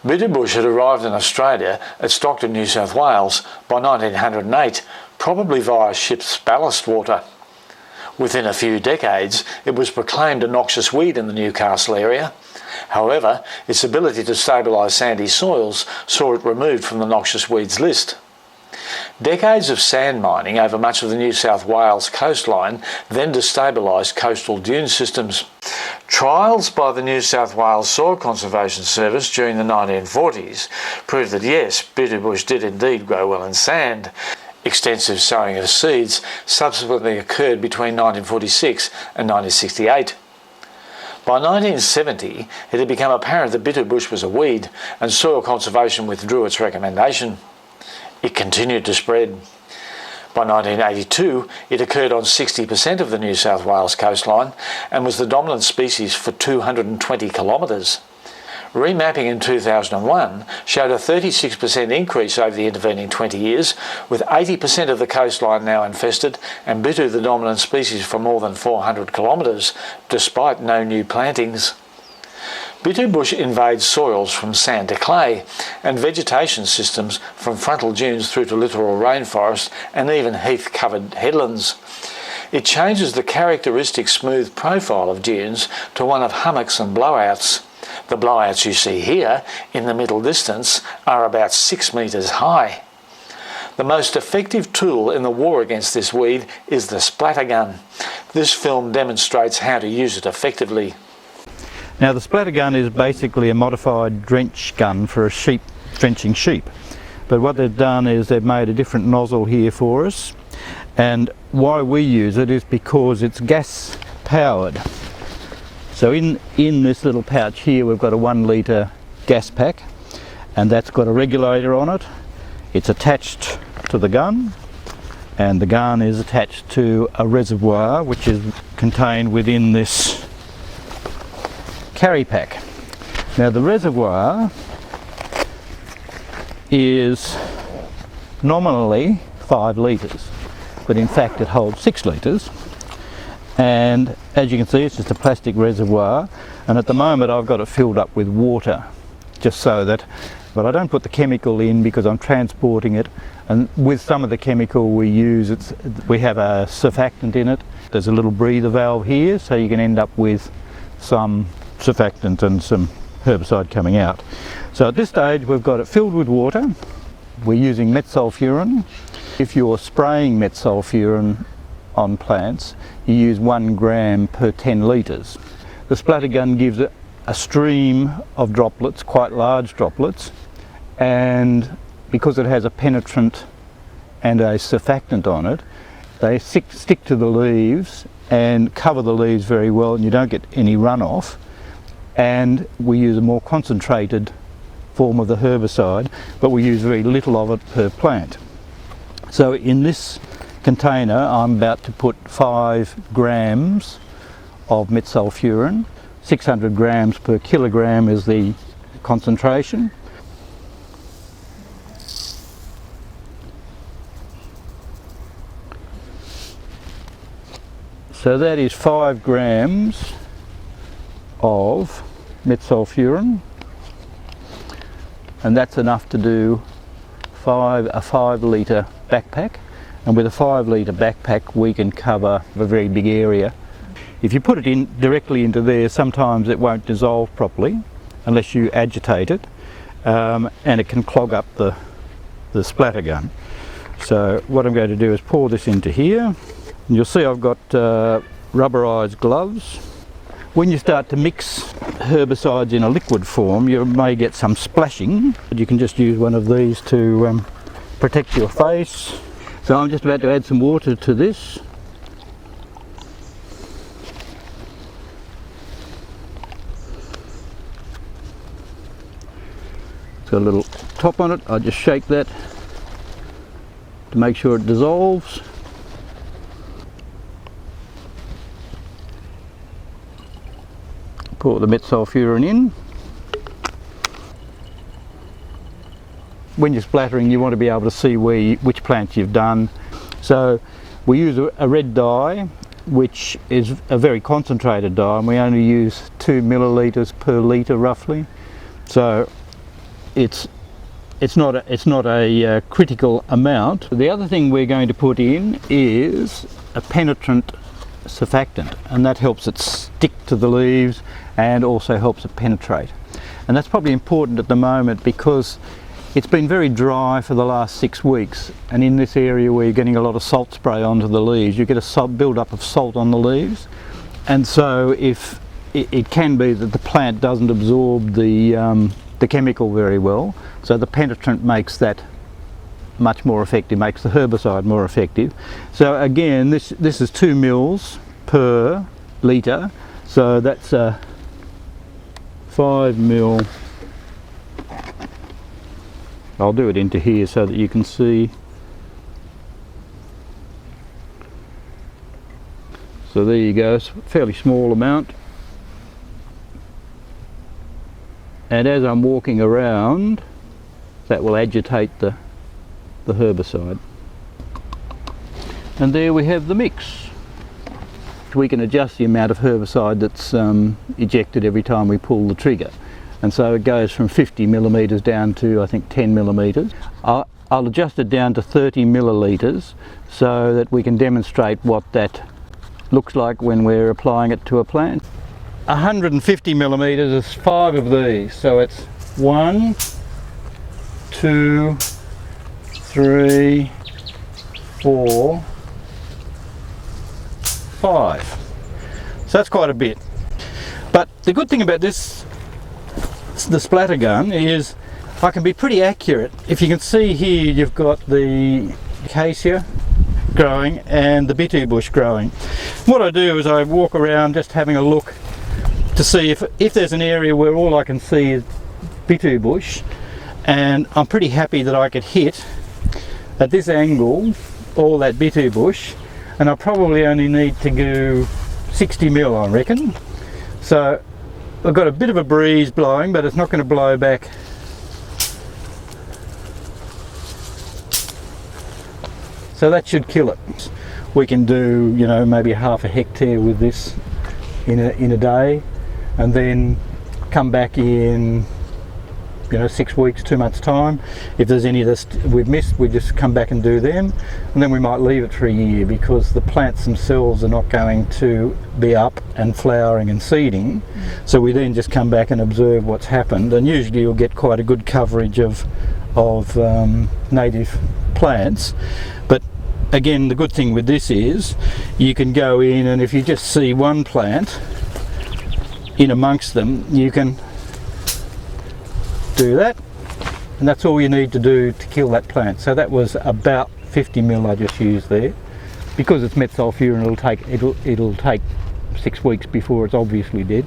Bitou bush had arrived in Australia at Stockton, New South Wales by 1908, probably via ship's ballast water. Within a few decades, it was proclaimed a noxious weed in the Newcastle area. However, its ability to stabilise sandy soils saw it removed from the noxious weeds list. Decades of sand mining over much of the New South Wales coastline then destabilised coastal dune systems. Trials by the New South Wales Soil Conservation Service during the 1940s proved that yes, Bitou bush did indeed grow well in sand. Extensive sowing of seeds subsequently occurred between 1946 and 1968. By 1970, it had become apparent that Bitou bush was a weed, and Soil Conservation withdrew its recommendation. It continued to spread. By 1982, it occurred on 60% of the New South Wales coastline and was the dominant species for 220 kilometres. Remapping in 2001 showed a 36% increase over the intervening 20 years, with 80% of the coastline now infested and Bitou the dominant species for more than 400 kilometres, despite no new plantings. Bitou bush invades soils from sand to clay and vegetation systems from frontal dunes through to littoral rainforest and even heath-covered headlands. It changes the characteristic smooth profile of dunes to one of hummocks and blowouts. The blowouts you see here in the middle distance are about 6 metres high. The most effective tool in the war against this weed is the splatter gun. This film demonstrates how to use it effectively. Now the splatter gun is basically a modified drench gun for drenching sheep. But what they've done is they've made a different nozzle here for us, and why we use it is because it's gas powered. So in this little pouch here we've got a 1 litre gas pack, and that's got a regulator on it. It's attached to the gun, and the gun is attached to a reservoir which is contained within this carry pack. Now the reservoir is nominally 5 litres, but in fact it holds 6 litres, and as you can see it's just a plastic reservoir, and at the moment I've got it filled up with water, just so that, but I don't put the chemical in because I'm transporting it, and with some of the chemical we use, we have a surfactant in it. There's a little breather valve here, so you can end up with some surfactant and some herbicide coming out. So at this stage we've got it filled with water. We're using metsulfuron. If you're spraying metsulfuron on plants, you use 1 gram per 10 litres. The splatter gun gives it a stream of droplets, quite large droplets, and because it has a penetrant and a surfactant on it, they stick to the leaves and cover the leaves very well, and you don't get any runoff. And we use a more concentrated form of the herbicide, but we use very little of it per plant. So in this container I'm about to put 5 grams of metsulfuron. 600 grams per kilogram is the concentration. So that is 5 grams of metsulfuron, and that's enough to do a 5 litre backpack, and with a 5 litre backpack we can cover a very big area. If you put it in directly into there, sometimes it won't dissolve properly unless you agitate it, and it can clog up the splatter gun. So what I'm going to do is pour this into here, and you'll see I've got rubberized gloves. When you start to mix herbicides in a liquid form, you may get some splashing, but you can just use one of these to protect your face. So I'm just about to add some water to this. It's got a little top on it. I'll just shake that to make sure it dissolves. Pour the metsulfuron in. When you're splattering, you want to be able to see which plants you've done. So we use a red dye, which is a very concentrated dye, and we only use 2 millilitres per litre roughly. So it's not a critical amount. The other thing we're going to put in is a penetrant surfactant, and that helps it stick to the leaves and also helps it penetrate. And that's probably important at the moment because it's been very dry for the last 6 weeks, and in this area where you're getting a lot of salt spray onto the leaves, you get a build up of salt on the leaves, and so if it can be that the plant doesn't absorb the chemical very well, so the penetrant makes that much more effective, makes the herbicide more effective. So again, this is 2 mils per litre, so that's a 5 mil. I'll do it into here so that you can see. So there you go, it's a fairly small amount. And as I'm walking around, that will agitate the herbicide. And there we have the mix. We can adjust the amount of herbicide that's ejected every time we pull the trigger. And so it goes from 50 millimetres down to, I think, 10 millimetres. I'll adjust it down to 30 millilitres so that we can demonstrate what that looks like when we're applying it to a plant. 150 millimetres is 5 of these, so it's 1, 2, 3, 4, 5. So that's quite a bit. But the good thing about this, the splatter gun, is I can be pretty accurate. If you can see here, you've got the acacia growing and the Bitou bush growing. What I do is I walk around just having a look to see if there's an area where all I can see is Bitou bush, and I'm pretty happy that I could hit at this angle all that Bitou bush, and I probably only need to go 60 mil, I reckon. So I've got a bit of a breeze blowing, but it's not going to blow back. So that should kill it. We can do, you know, maybe half a hectare with this in a day, and then come back in, you know, 6 weeks, 2 months time. If there's any that we've missed, we just come back and do them, and then we might leave it for a year because the plants themselves are not going to be up and flowering and seeding. So we then just come back and observe what's happened, and usually you'll get quite a good coverage of native plants. But again, the good thing with this is you can go in, and if you just see one plant in amongst them, you can do that, and that's all you need to do to kill that plant. So that was about 50 mil I just used there. Because it's metsulfuran, it'll take 6 weeks before it's obviously dead.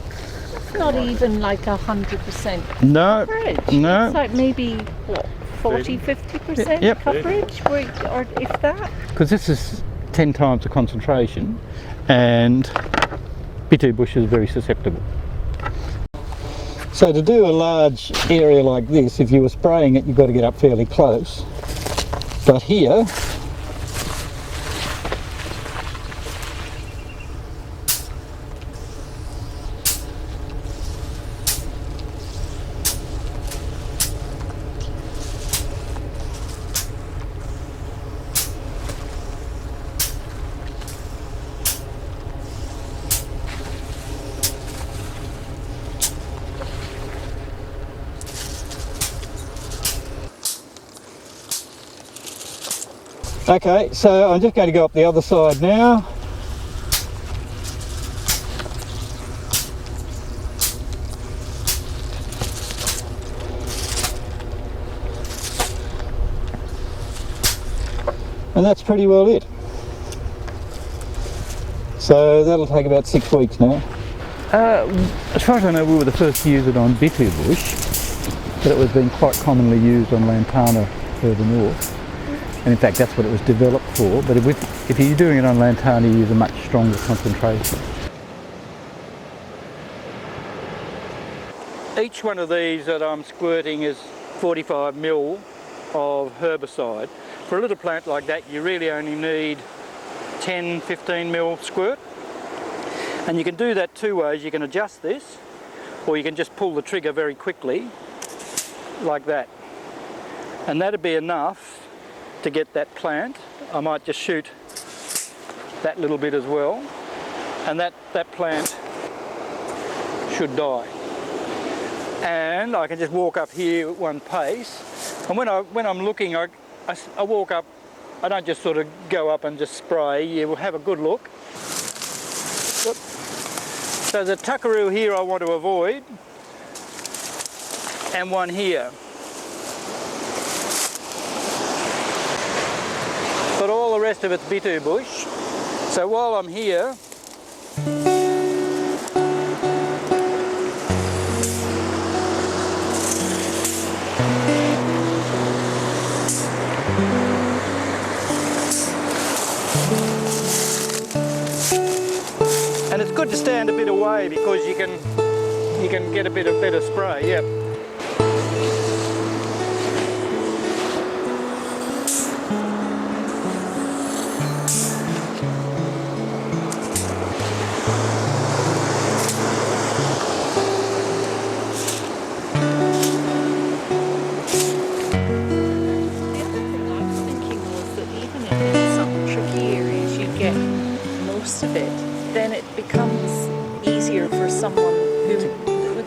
It's not even like 100% No, coverage. no. It's like maybe what, 40-50% Yep. coverage, or if that. Because this is 10 times the concentration, and Bitou bush is very susceptible. So to do a large area like this, if you were spraying it, you've got to get up fairly close. But here, okay, so I'm just going to go up the other side now. And that's pretty well it. So that'll take about 6 weeks now. As far as I know, we were the first to use it on Bitou bush, but it was being quite commonly used on lantana further north. And in fact, that's what it was developed for. But if you're doing it on lantana, you use a much stronger concentration. Each one of these that I'm squirting is 45 mil of herbicide. For a little plant like that, you really only need 10-15 mil squirt. And you can do that 2 ways. You can adjust this, or you can just pull the trigger very quickly. like that. And that'd be enough to get that plant. I might just shoot that little bit as well, and that plant should die. And I can just walk up here at one pace, and when I'm looking, I walk up. I don't just sort of go up and just spray. You will have a good look. Whoop. So the tuckaroo here I want to avoid, and one here. But all the rest of it's Bitou bush. So while I'm here, and it's good to stand a bit away because you can get a bit of better spray. Yep. Of it, then it becomes easier for someone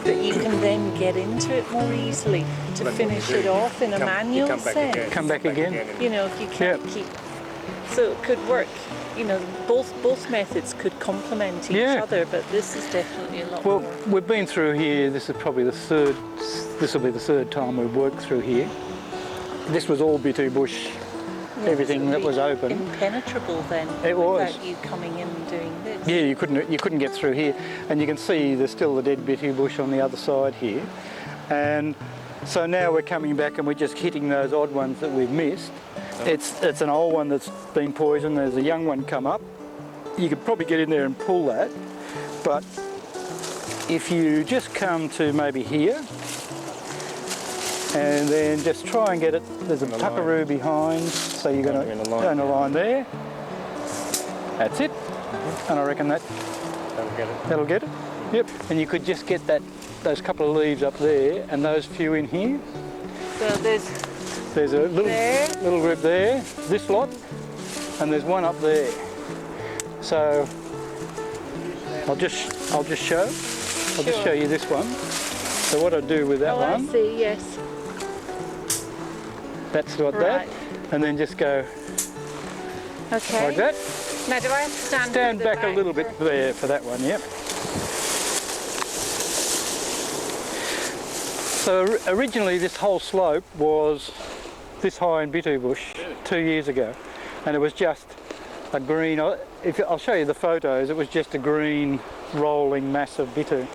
that you can then get into it more easily to finish it off in a manual sense. Come back again. You know, if you can't keep, so it could work. You know, both methods could complement each other, but this is definitely a lot more. Well, we've been through here. This is probably this will be the third time we've worked through here. This was all Bitou bush. Everything that was open. Impenetrable then. It was. Without you coming in and doing this. Yeah, you couldn't get through here, and you can see there's still the dead Bitou bush on the other side here, and so now we're coming back and we're just hitting those odd ones that we've missed. It's an old one that's been poisoned. There's a young one come up. You could probably get in there and pull that, but if you just come to maybe here. And then just try and get it. There's a tuckaroo behind, so you're going to go in a line there. That's it. And I reckon that'll get it. Yep. And you could just get those couple of leaves up there, and those few in here. So there's a little group there. This lot, and there's one up there. So I'll just show. I'll just show you this one. So what I do with that one? I see. Yes. That's like that, and then just go like that. Now do I have to stand back a little bit there for that one, yep. So originally this whole slope was this high in Bitou bush 2 years ago, and it was just a green, I'll show you the photos, it was just a green rolling mass of Bitou.